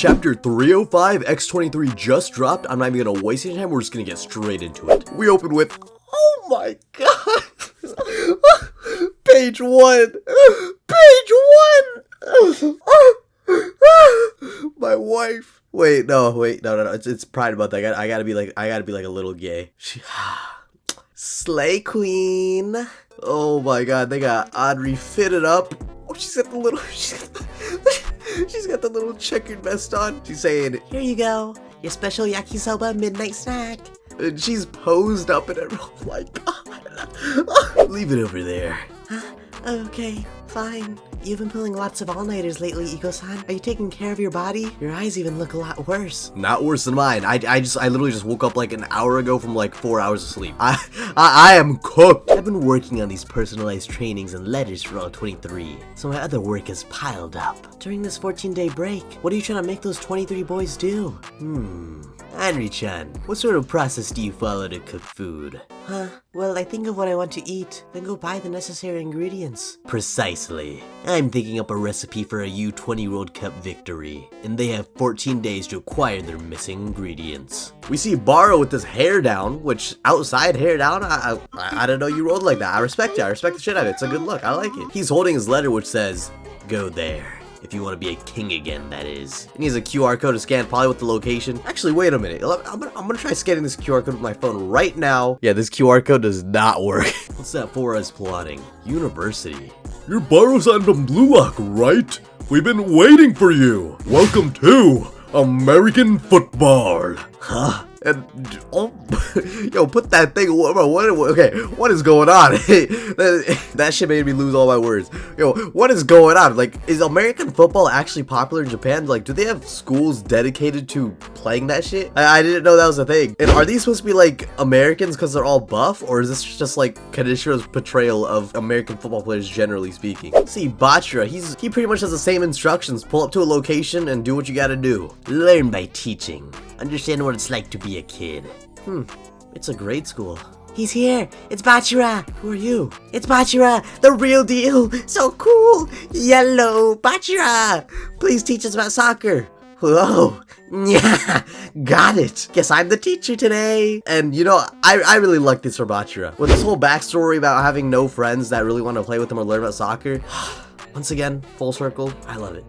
Chapter 305 X23 just dropped. I'm not even gonna waste any time. We're just gonna get straight into it. We open with, oh my god, page 1. My wife. Wait, no. It's pride about that. I gotta be like a little gay. Slay queen. Oh my god, they got Audrey fitted up. Oh, she's got the little, she's got the little checkered vest on. She's saying, "Here you go, your special yakisoba midnight snack." And she's posed up in it. Oh my god. Leave it over there. Okay, fine. You've been pulling lots of all-nighters lately, Iko-san. Are you taking care of your body? Your eyes even look a lot worse. Not worse than mine. I literally just woke up like an hour ago from like 4 hours of sleep. I am cooked. I've been working on these personalized trainings and letters for all 23, so my other work is piled up. During this 14-day break, what are you trying to make those 23 boys do? Henry-chan, what sort of process do you follow to cook food? Well, I think of what I want to eat, then go buy the necessary ingredients. Precisely. I'm thinking up a recipe for a U20 World Cup victory, and they have 14 days to acquire their missing ingredients. We see Baro with his hair down, which outside hair down, I didn't know you rolled like that. I respect it. I respect the shit out of it. It's a good look. I like it. He's holding his letter which says, "Go there. If you want to be a king again, that is." And he has a QR code to scan, probably with the location. Actually, wait a minute. I'm gonna try scanning this QR code with my phone right now. Yeah, this QR code does not work. What's that for us plotting? University. You're Baro-san from Blue Lock, right? We've been waiting for you. Welcome to American football. Huh? And oh, yo, put that thing. Okay, what is going on? That shit made me lose all my words. Yo, what is going on? Like, is American football actually popular in Japan? Like, do they have schools dedicated to playing that shit? I didn't know that was a thing. And are these supposed to be like Americans because they're all buff, or is this just like Kanishira's portrayal of American football players generally speaking? See, Bachira, he pretty much has the same instructions. Pull up to a location and do what you gotta do. Learn by teaching. Understand what it's like to be a kid. It's a grade school. He's here! It's Bachira! Who are you? It's Bachira! The real deal! So cool! Yellow Bachira! Please teach us about soccer! Whoa! Yeah, got it. Guess I'm the teacher today. And you know, I really like this for Bachira. With this whole backstory about having no friends that really want to play with him or learn about soccer. Once again, full circle. I love it.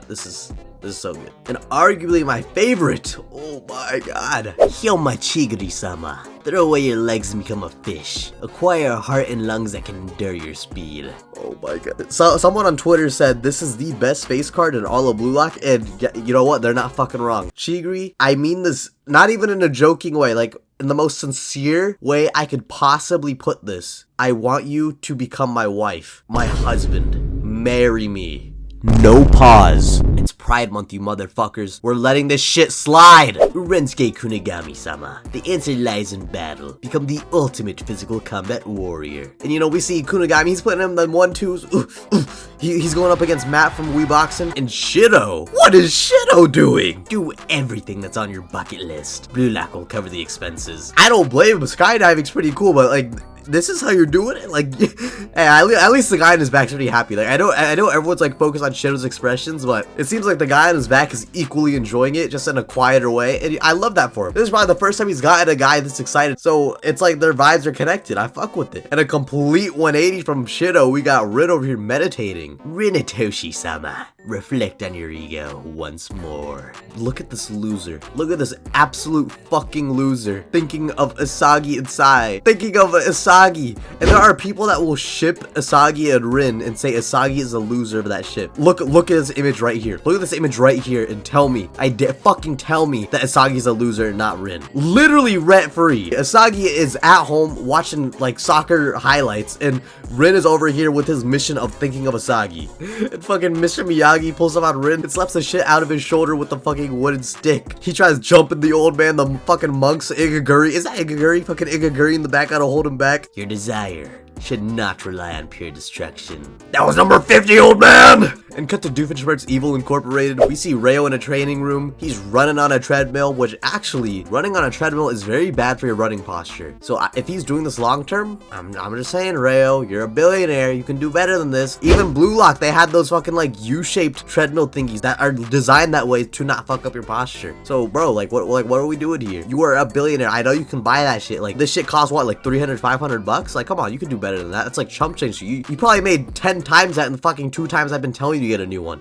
This is so good. And arguably my favorite. Oh my god. Hyomachigiri-sama. Throw away your legs and become a fish. Acquire a heart and lungs that can endure your speed. Oh my god. So someone on Twitter said this is the best face card in all of Blue Lock, and you know what? They're not fucking wrong. Chigiri, I mean this not even in a joking way, like in the most sincere way I could possibly put this. I want you to become my wife, my husband. Marry me. No pause. It's Pride Month, you motherfuckers. We're letting this shit slide. Rensuke Kunigami-sama. The answer lies in battle. Become the ultimate physical combat warrior. And you know, we see Kunigami, he's putting him the 1-2s. He's going up against Matt from Wii Boxing. And Shido. What is Shido doing? Do everything that's on your bucket list. Blue Lock will cover the expenses. I don't blame him. Skydiving's pretty cool, but like, this is how you're doing it? Like, hey, at least the guy in his back's pretty happy. Like, I know everyone's like focused on Shido's expressions, but it seems like the guy on his back is equally enjoying it, just in a quieter way, and I love that for him. This is probably the first time he's gotten a guy this excited, so it's like their vibes are connected. I fuck with it. And a complete 180 from Shido. We got Rin over here meditating. Rinatoshi-sama. Reflect on your ego once more. Look at this loser. Look at this absolute fucking loser. Thinking of Asagi and Sai. Thinking of Asagi. And there are people that will ship Asagi and Rin and say Asagi is a loser of that ship. Look at this image right here. Look at this image right here and tell me. Fucking tell me that Asagi is a loser and not Rin. Literally rent free. Asagi is at home watching like soccer highlights, and Rin is over here with his mission of thinking of Asagi. And fucking Mr. Miyagi pulls up on Rin and slaps the shit out of his shoulder with the fucking wooden stick. He tries jumping the old man, the fucking monk's Igaguri. Is that Igaguri? Fucking Igaguri in the back, gotta hold him back. Your desire should not rely on pure destruction. That was number 50, old man! And cut to Doofenshmirtz Evil Incorporated. We see Rayo in a training room. He's running on a treadmill, which actually, running on a treadmill is very bad for your running posture. So if he's doing this long term, I'm just saying, Rayo, you're a billionaire. You can do better than this. Even Blue Lock, they had those fucking like U-shaped treadmill thingies that are designed that way to not fuck up your posture. So bro, what are we doing here? You are a billionaire. I know you can buy that shit. Like this shit costs what, like 300, 500 bucks? Like come on, you can do better than that. That's like chump change. You probably made 10 times that in the fucking 2 times I've been telling you to get a new one.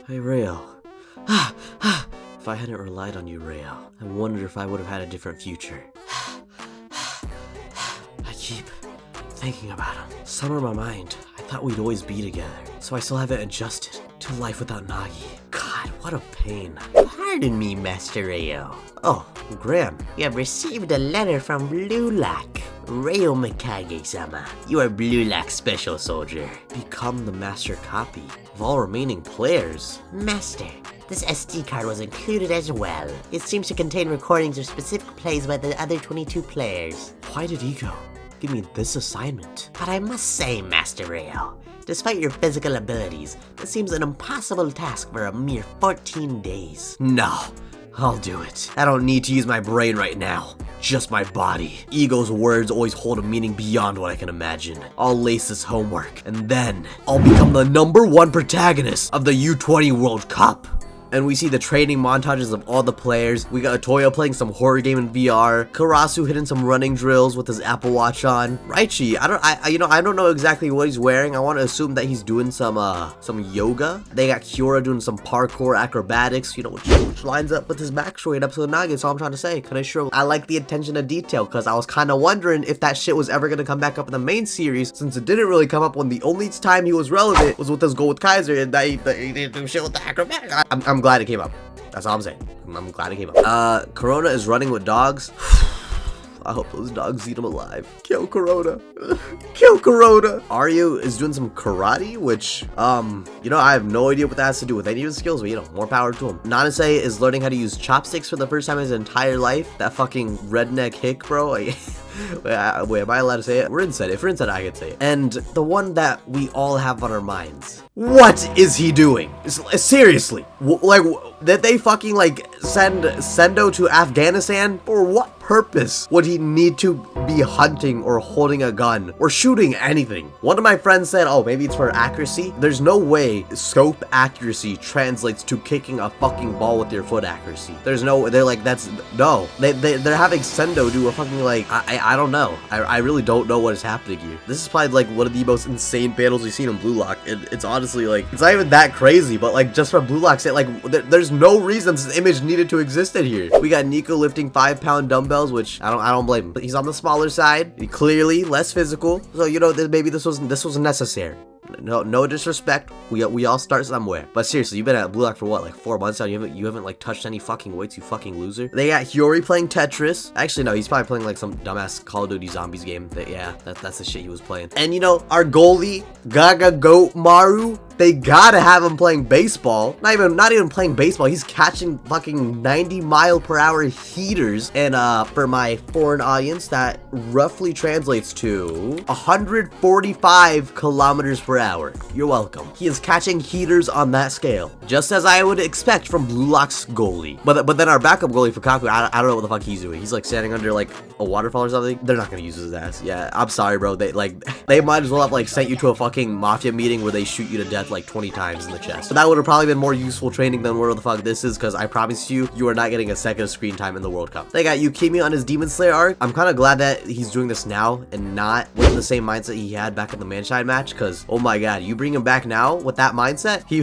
Hey, Rayo. If I hadn't relied on you, Rayo, I wonder if I would have had a different future. I keep thinking about him. Somewhere in my mind, I thought we'd always be together, so I still haven't adjusted to life without Nagi. God, what a pain. Pardon me, Master Rayo. Oh, Graham. You have received a letter from Blue Lock. Rayo Mikage-sama, you are Blue Lock's special soldier. Become the master copy of all remaining players. Master, this SD card was included as well. It seems to contain recordings of specific plays by the other 22 players. Why did Ego give me this assignment? But I must say, Master Rayo, despite your physical abilities, this seems an impossible task for a mere 14 days. No, I'll do it. I don't need to use my brain right now. Just my body. Ego's words always hold a meaning beyond what I can imagine. I'll lace this homework, and then I'll become the #1 protagonist of the U20 World Cup. And we see the training montages of all the players. We got Otoya playing some horror game in VR. Karasu hitting some running drills with his Apple Watch on. Raichi, I don't know exactly what he's wearing. I want to assume that he's doing some yoga. They got Kiora doing some parkour acrobatics, which lines up with his backstory in episode 9. That's all I'm trying to say. Kaneshiro, I like the attention to detail because I was kind of wondering if that shit was ever going to come back up in the main series, since it didn't really come up when the only time he was relevant was with his goal with Kaiser, and that he didn't do shit with the acrobatics. I'm glad it came up. That's all I'm saying. I'm glad it came up. Corona is running with dogs. I hope those dogs eat him alive. Kill Corona. Kill Corona. Aryu is doing some karate, which, I have no idea what that has to do with any of his skills, but, more power to him. Nanase is learning how to use chopsticks for the first time in his entire life. That fucking redneck hick, bro. Wait, am I allowed to say it? Rin said it. If Rin said it, I could say it. And the one that we all have on our minds. What is he doing? Seriously. Did they fucking, send Sendou to Afghanistan? For what purpose would he need to be hunting or holding a gun or shooting anything? One of my friends said, oh, maybe it's for accuracy. There's no way scope accuracy translates to kicking a fucking ball with your foot accuracy. There's no, they're like, that's, no. They're having Sendou do a fucking, I don't know. I really don't know what is happening here. This is probably, one of the most insane battles we've seen in Blue Lock. It's honestly, it's not even that crazy, but, just for Blue Lock's sake, there's no reason this image needed to exist in here. We got Nico lifting 5-pound dumbbells, which I don't blame him. But he's on the smaller side, clearly less physical. So maybe this was necessary. No disrespect. We all start somewhere. But seriously, you've been at Blue Lock for what, 4 months now? You haven't touched any fucking weights, you fucking loser. They got Hiyori playing Tetris. Actually, no, he's probably playing some dumbass Call of Duty Zombies game. That's the shit he was playing. And our goalie, Gaga Goat Maru, they gotta have him playing baseball. Not even playing baseball. He's catching fucking 90-mile-per-hour heaters. And for my foreign audience, that roughly translates to 145 kilometers per hour. You're welcome. He is catching heaters on that scale, just as I would expect from Blue Lock's goalie. But then our backup goalie, Fukaku, I don't know what the fuck he's doing. He's standing under a waterfall or something. They're not gonna use his ass. Yeah, I'm sorry, bro. They might as well have sent you to a fucking mafia meeting where they shoot you to death 20 times in the chest. So that would have probably been more useful training than where the fuck this is, because I promise you are not getting a second of screen time in the World Cup. They got Yukimi on his Demon Slayer arc. I'm kind of glad that he's doing this now and not with the same mindset he had back in the Manshine match, because oh my god, you bring him back now with that mindset, he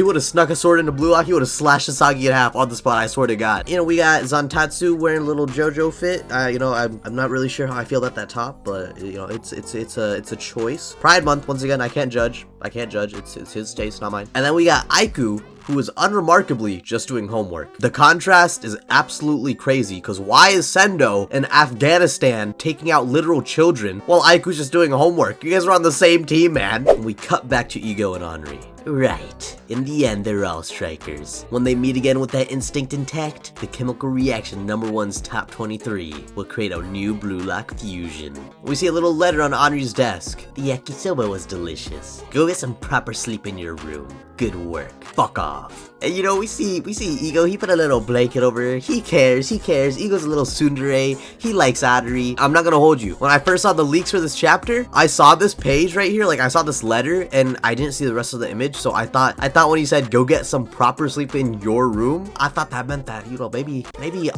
would have snuck a sword into Blue Lock. He would have slashed Asagi in half on the spot, I swear to god. We got Zantatsu wearing a little JoJo fit. I'm not really sure how I feel about that top, but it's a choice. Pride month, once again, I can't judge. It's his taste, not mine. And then we got Aiku, who is unremarkably just doing homework. The contrast is absolutely crazy, because why is Sendou in Afghanistan taking out literal children while Aiku's just doing homework? You guys are on the same team, man. We cut back to Ego and Henri. Right. In the end, they're all strikers. When they meet again with that instinct intact, the chemical reaction #1's top 23 will create a new Blue Lock fusion. We see a little letter on Henri's desk. The yakisoba was delicious. Go get some proper sleep in your room. Good work. Fuck off. And you know, we see Ego, he put a little blanket over her. He cares. Ego's a little tsundere. He likes Henri. I'm not gonna hold you. When I first saw the leaks for this chapter, I saw this page right here, like I saw this letter, and I didn't see the rest of the image, so I thought when he said, go get some proper sleep in your room, I thought that meant that, you know, maybe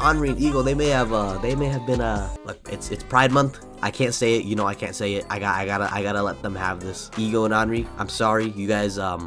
Henri and Ego, they may have been, look, it's Pride Month. I can't say it, you know I can't say it. I gotta let them have this. Ego and Henri, I'm sorry, you guys are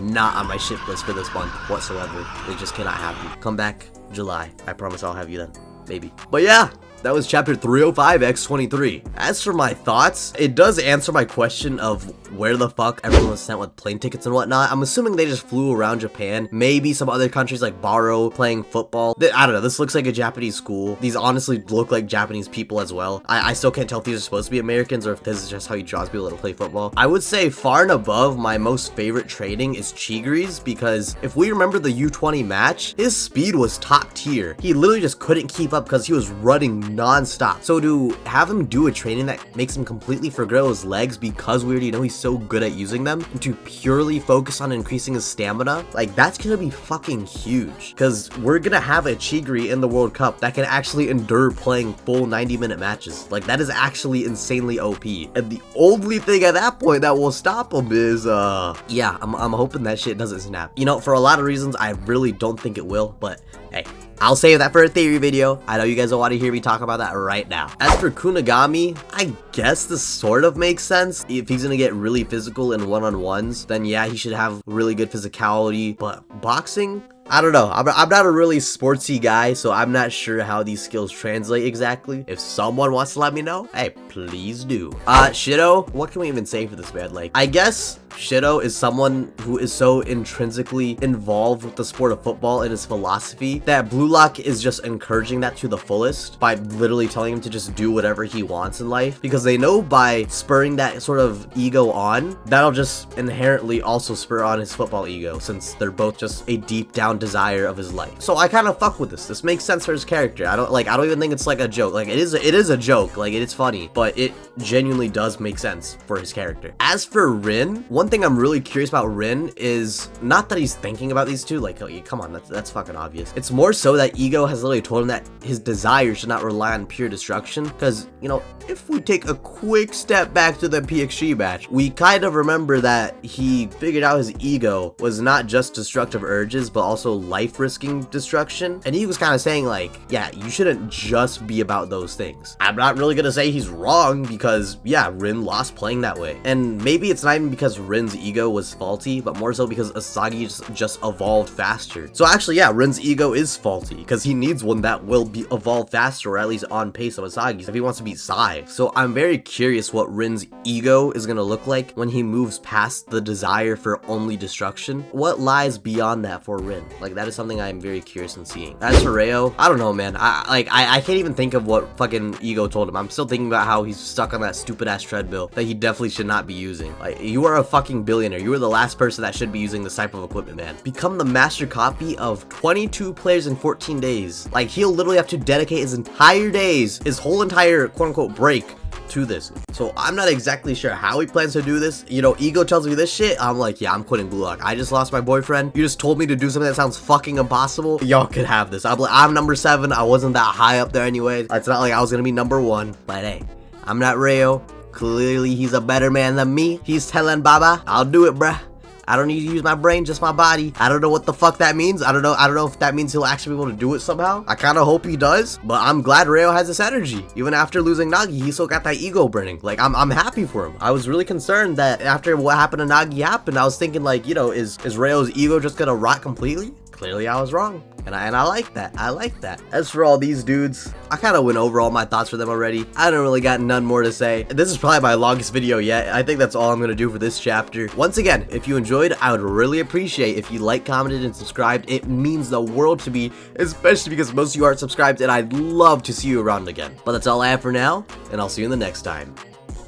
not on my ship list for this month whatsoever. They just cannot have you. Come back July. I promise I'll have you then. Maybe. But yeah, that was chapter 305 X23. As for my thoughts, it does answer my question of where the fuck everyone was sent with plane tickets and whatnot. I'm assuming they just flew around Japan. Maybe some other countries like Baro playing football. I don't know, this looks like a Japanese school. These honestly look like Japanese people as well. I still can't tell if these are supposed to be Americans or if this is just how he draws people to play football. I would say far and above, my most favorite training is Chigri's, because if we remember the U20 match, his speed was top tier. He literally just couldn't keep up because he was running non-stop. So to have him do a training that makes him completely forget his legs because we already know he's so good at using them, and to purely focus on increasing his stamina, like that's gonna be fucking huge, because we're gonna have a Chigri in the World Cup that can actually endure playing full 90-minute matches. Like that is actually insanely OP, and the only thing at that point that will stop him is yeah, I'm hoping that shit doesn't snap. You know, for a lot of reasons I really don't think it will, but hey, I'll save that for a theory video. I know you guys don't want to hear me talk about that right now. As for Kunigami, I guess this sort of makes sense. If he's gonna get really physical in one-on-ones, then yeah, he should have really good physicality. But boxing? I don't know. I'm not a really sportsy guy, so I'm not sure how these skills translate exactly. If someone wants to let me know, hey, please do. Shido, what can we even say for this man? Like, I guess Shido is someone who is so intrinsically involved with the sport of football and his philosophy that Blue Lock is just encouraging that to the fullest by literally telling him to just do whatever he wants in life, because they know by spurring that sort of ego on, that'll just inherently also spur on his football ego, since they're both just a deep down desire of his life. So I kind of fuck with this. This makes sense for his character. I don't even think it's like a joke. Like it is a joke. Like it is funny, but it genuinely does make sense for his character. As for Rin, one thing I'm really curious about Rin is not that he's thinking about these two. Like, oh, yeah, come on, that's fucking obvious. It's more so that Ego has literally told him that his desire should not rely on pure destruction. Because, you know, if we take a quick step back to the PXG match, we kind of remember that he figured out his ego was not just destructive urges, but also life-risking destruction. And he was kind of saying like, yeah, you shouldn't just be about those things. I'm not really gonna say he's wrong, because yeah, Rin lost playing that way. And maybe it's not even because Rin's ego was faulty, but more so because Asagi just evolved faster. So actually, yeah, Rin's ego is faulty, because he needs one that will be evolved faster, or at least on pace of Asagi's if he wants to beat Sai. So I'm very curious what Rin's ego is gonna look like when he moves past the desire for only destruction. What lies beyond that for Rin? Like, that is something I'm very curious in seeing. As for Reo, I don't know, man. I can't even think of what fucking Ego told him. I'm still thinking about how he's stuck on that stupid ass treadmill that he definitely should not be using. Like, you are a fucking billionaire. You are the last person that should be using this type of equipment, man. Become the master copy of 22 players in 14 days. Like, he'll literally have to dedicate his entire days, his whole entire quote-unquote break to this. So I'm not exactly sure how he plans to do this. You know, Ego tells me this shit, I'm like, yeah, I'm quitting Blue Lock. I just lost my boyfriend. You just told me to do something that sounds fucking impossible. Y'all could have this. I'm number 7. I wasn't that high up there anyways. It's not like I was gonna be number 1. But hey, I'm not Reo. Clearly he's a better man than me. He's telling Baba, I'll do it, bruh. I don't need to use my brain, just my body. I don't know what the fuck that means. I don't know if that means he'll actually be able to do it somehow. I kind of hope he does, but I'm glad Reo has this energy. Even after losing Nagi, he still got that ego burning. Like, I'm happy for him. I was really concerned that after what happened to Nagi happened, I was thinking like, you know, is Reo's ego just gonna rot completely? clearly I was wrong. And I like that. I like that. As for all these dudes, I kind of went over all my thoughts for them already. I don't really got none more to say. This is probably my longest video yet. I think that's all I'm going to do for this chapter. Once again, if you enjoyed, I would really appreciate if you liked, commented, and subscribed. It means the world to me, especially because most of you aren't subscribed, and I'd love to see you around again. But that's all I have for now, and I'll see you in the next time.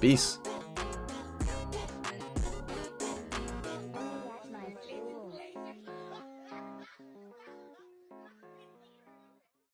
Peace.